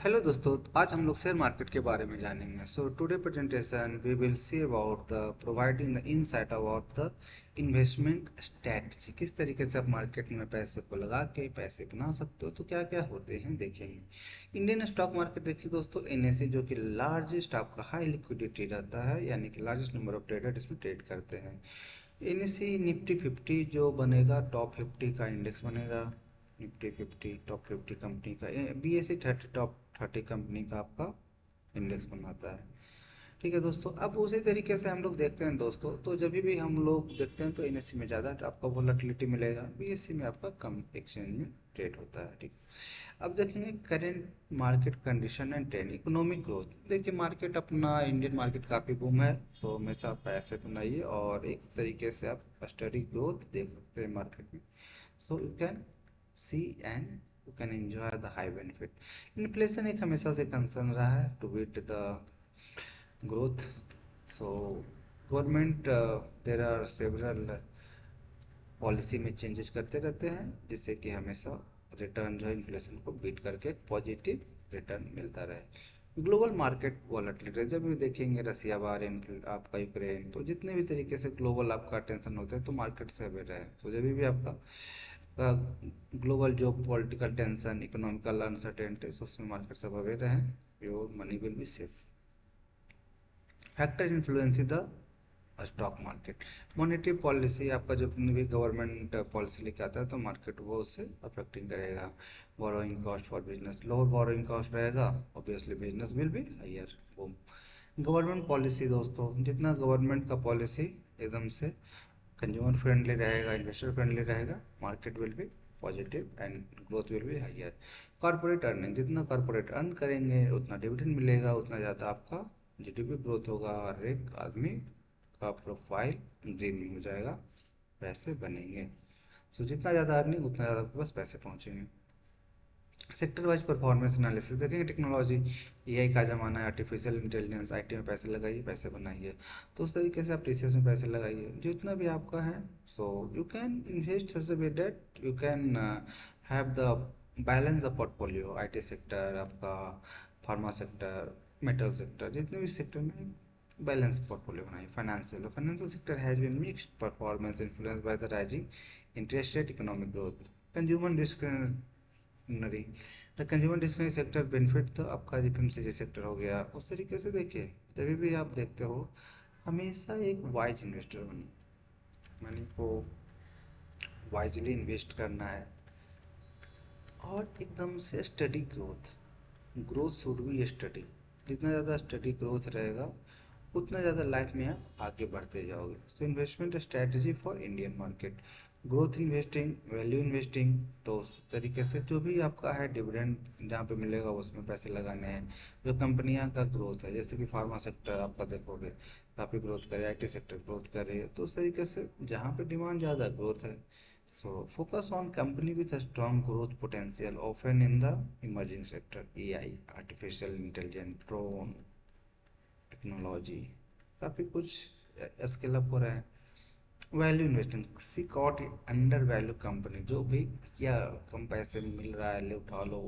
Hello दोस्तों, आज हम लोग शेयर मार्केट के बारे में जानेंगे। So today presentation we will see about the providing the insight about the investment strategy. किस तरीके से आप मार्केट में पैसे को लगा के पैसे बना सकते हो, तो क्या क्या होते हैं देखेंगे। इंडियन स्टॉक मार्केट देखिए दोस्तों, एनएसई जो कि लार्जेस्ट आपका हाई लिक्विडिटी रहता है, यानी कि लार्जेस्ट नंबर ऑफ ट्रेडर इसमें ट्रेड करते हैं। एनएसई निफ्टी 50 जो बनेगा, टॉप 50 का इंडेक्स बनेगा। निफ्टी 50 टॉप 50 कंपनी का, बीएसई 30 टॉप 30 कंपनी का आपका इंडेक्स बनाता है। ठीक है दोस्तों, अब उसी तरीके से हम लोग देखते हैं दोस्तों, तो जब भी हम लोग देखते हैं तो एनएससी में ज़्यादा आपका वोलेटिलिटी मिलेगा, बीएससी में आपका कम एक्सचेंज में ट्रेड होता है। ठीक। अब देखेंगे current market condition and trend, economic growth. देखिए मार्केट अपना इंडियन मार्केट काफ़ी बूम है, तो हमेशा पैसे बनाइए और एक तरीके से आप स्टडी ग्रोथ देख सकते हैं मार्केट में। So you can see and you can enjoy the high benefit. Inflation एक हमेशा से कंसर्न रहा है to beat the growth. So government there are several policy में चेंजेस करते रहते हैं, जिससे कि हमेशा रिटर्न जो है इन्फ्लेशन को बीट करके पॉजिटिव रिटर्न मिलता रहे। ग्लोबल मार्केट वॉलेटिलिटी जब भी देखेंगे, रसिया वार, आपका यूक्रेन, तो जितने भी तरीके से ग्लोबल आपका टेंशन होता है तो मार्केट से अवेयर रहे। तो जब भी आपका ग्लोबल जो पॉलिटिकल टेंशन, इकोनॉमिकल अनसर्टेनिटी, उसमें मार्केट से अवेयर रहें, your money will be safe. Factor influence the stock market, monetary policy आपका जो भी गवर्नमेंट पॉलिसी लेके आता है तो मार्केट वो उससे अफेक्टिंग करेगा। Borrowing cost for business, lower borrowing cost रहेगा, obviously business will be higher. Boom. Government policy दोस्तों, जितना गवर्नमेंट का पॉलिसी एकदम से कंज्यूमर फ्रेंडली रहेगा, इन्वेस्टर फ्रेंडली रहेगा, market will be positive and growth will be higher. Corporate earning, जितना corporate earn करेंगे उतना डिविडेंड मिलेगा, उतना ज़्यादा आपका जीडीपी ग्रोथ होगा और एक आदमी का प्रोफाइल ग्रीन हो जाएगा, पैसे बनेंगे। सो जितना ज़्यादा अर्निंग उतना ज़्यादा आपके पास पैसे पहुँचेंगे। सेक्टर वाइज परफॉर्मेंस एनालिसिस देखेंगे, टेक्नोलॉजी, एआई का ज़माना है, आर्टिफिशियल इंटेलिजेंस, आईटी में पैसे लगाइए, पैसे बनाइए। तो उस तरीके से आप टीसीएस में पैसे लगाइए, जितना भी आपका है। So you can invest such way that you can have the balance the portfolio. IT sector आपका, फार्मा सेक्टर, मेटल सेक्टर, जितने भी सेक्टर में बैलेंस पोर्टफोलियो बनाइए। Financial, the financial sector has been mixed performance influence by the rising interest rate, economic growth. Consumer discretionary, the consumer discretionary sector benefit, तो आपका FMCG sector हो गया। उस तरीके से देखिए, जब भी आप देखते हो हमेशा एक वाइज इन्वेस्टर बनिए, मनी को वाइजली इन्वेस्ट करना है और एकदम से study growth. Growth should be study, जितना ज़्यादा स्टडी ग्रोथ रहेगा उतना ज़्यादा लाइफ में आप आगे बढ़ते जाओगे। तो investment strategy for Indian market, growth investing, value investing. तो उस तरीके से जो भी आपका है डिविडेंड जहाँ पे मिलेगा उसमें पैसे लगाने हैं। जो कंपनियां का ग्रोथ है, जैसे कि फार्मा सेक्टर आपका देखोगे काफ़ी ग्रोथ करे, आईटी सेक्टर ग्रोथ करे, तो उस तरीके से जहाँ पे डिमांड ज़्यादा ग्रोथ है। So focus on company with a strong growth potential, often in the emerging sector, AI, artificial intelligence, drone technology, काफ़ी कुछ स्केल अप हो रहा है। Value investing, seek out under value company, जो भी क्या कम पैसे में मिल रहा है ले उठा लो।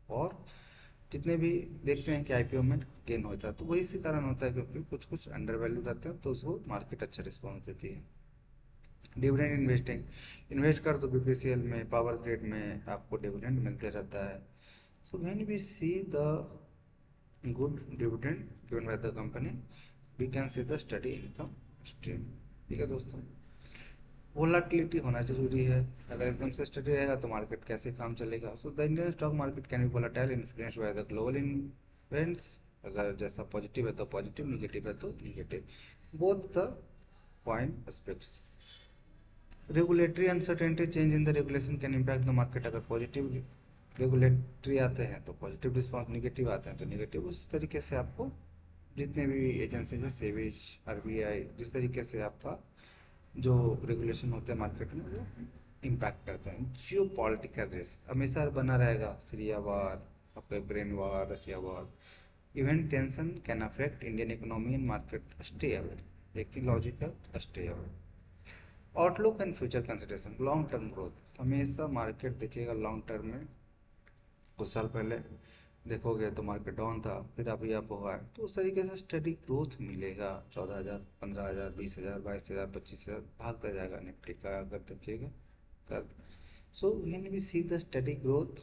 और जितने भी देखते हैं कि आईपीओ में गेन होता है, तो वही इसी कारण होता है क्योंकि कुछ कुछ अंडर वैल्यू रहते हैं, तो उसको मार्केट अच्छा रिस्पॉन्स देती है। डिविडेंड इन्वेस्टिंग, इन्वेस्ट कर दो बीपीसीएल में, पावर ग्रिड में, आपको डिविडेंड मिलते रहता है। So when we see the good dividend given by the company, we can see the steady income stream. ठीक है दोस्तों, वोलाटिलिटी होना जरूरी है। अगर एकदम से स्टडी रहेगा तो मार्केट कैसे काम चलेगा। So the Indian stock market can be volatile, influence by the global events. अगर जैसा पॉजिटिव है तो पॉजिटिव, निगेटिव है तो negative, both the point aspects. Regulatory uncertainty, change in the regulation can impact the market. अगर positive regulatory आते हैं तो पॉजिटिव रिस्पॉन्स, निगेटिव आते हैं तो निगेटिव। उस तरीके से आपको जितने भी एजेंसी हैं, सेबी, आरबीआई, जिस तरीके से आपका जो रेगुलेशन होते हैं मार्केट में वो इम्पैक्ट करते हैं। जियो पॉलिटिकल रिस्क हमेशा बना रहेगा, सीरिया वार, आपका Ukraine war, Russia war, event tension can affect Indian economy and market stay away, लेकिन logical stay away. Outlook and future consideration, long term growth, हमेशा मार्केट देखिएगा लॉन्ग टर्म में। कुछ साल पहले देखोगे तो मार्केट डाउन था, फिर अभी अप हुआ है, तो उस तरीके से स्टडी ग्रोथ मिलेगा। 14,000, 15,000, 20,000, 22,000, 25,000 भागता जाएगा निफ्टी का, अगर देखिएगा कर। So when we see the steady growth,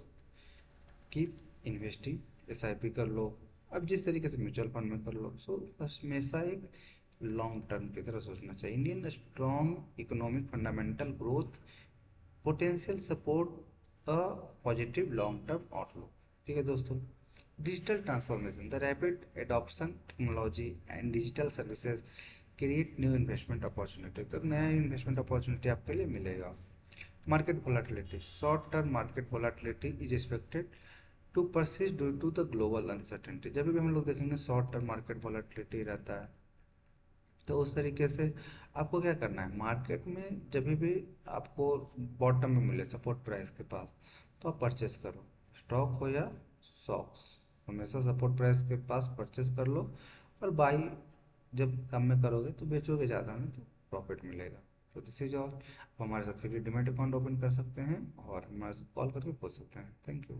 keep investing. SIP कर लो, अब जिस तरीके से म्यूचुअल फंड में कर लो। सो बस हमेशा एक लॉन्ग टर्म की तरह सोचना चाहिए। Indian strong economic fundamental growth potential support a positive long term outlook. ठीक है दोस्तों। Digital transformation, the rapid adoption technology and digital services create new investment opportunity, तो नया इन्वेस्टमेंट अपॉर्चुनिटी आपके लिए मिलेगा। Market volatility, short term market volatility is expected to persist due to the global uncertainty. जब भी हम लोग देखेंगे शॉर्ट टर्म मार्केट वोलाटिलिटी रहता है, तो उस तरीके से आपको क्या करना है, मार्केट में जब भी आपको बॉटम में मिले सपोर्ट प्राइस के पास, तो आप परचेस करो। स्टॉक हो या स्टॉक्स, हमेशा सपोर्ट प्राइस के पास परचेस कर लो। और बाई जब कम में करोगे तो बेचोगे ज़्यादा में, तो प्रॉफिट मिलेगा। तो दिस इज ऑल। आप हमारे साथ फ्री डिमेट अकाउंट ओपन कर सकते हैं और हमारे साथ कॉल करके पूछ सकते हैं। Thank you.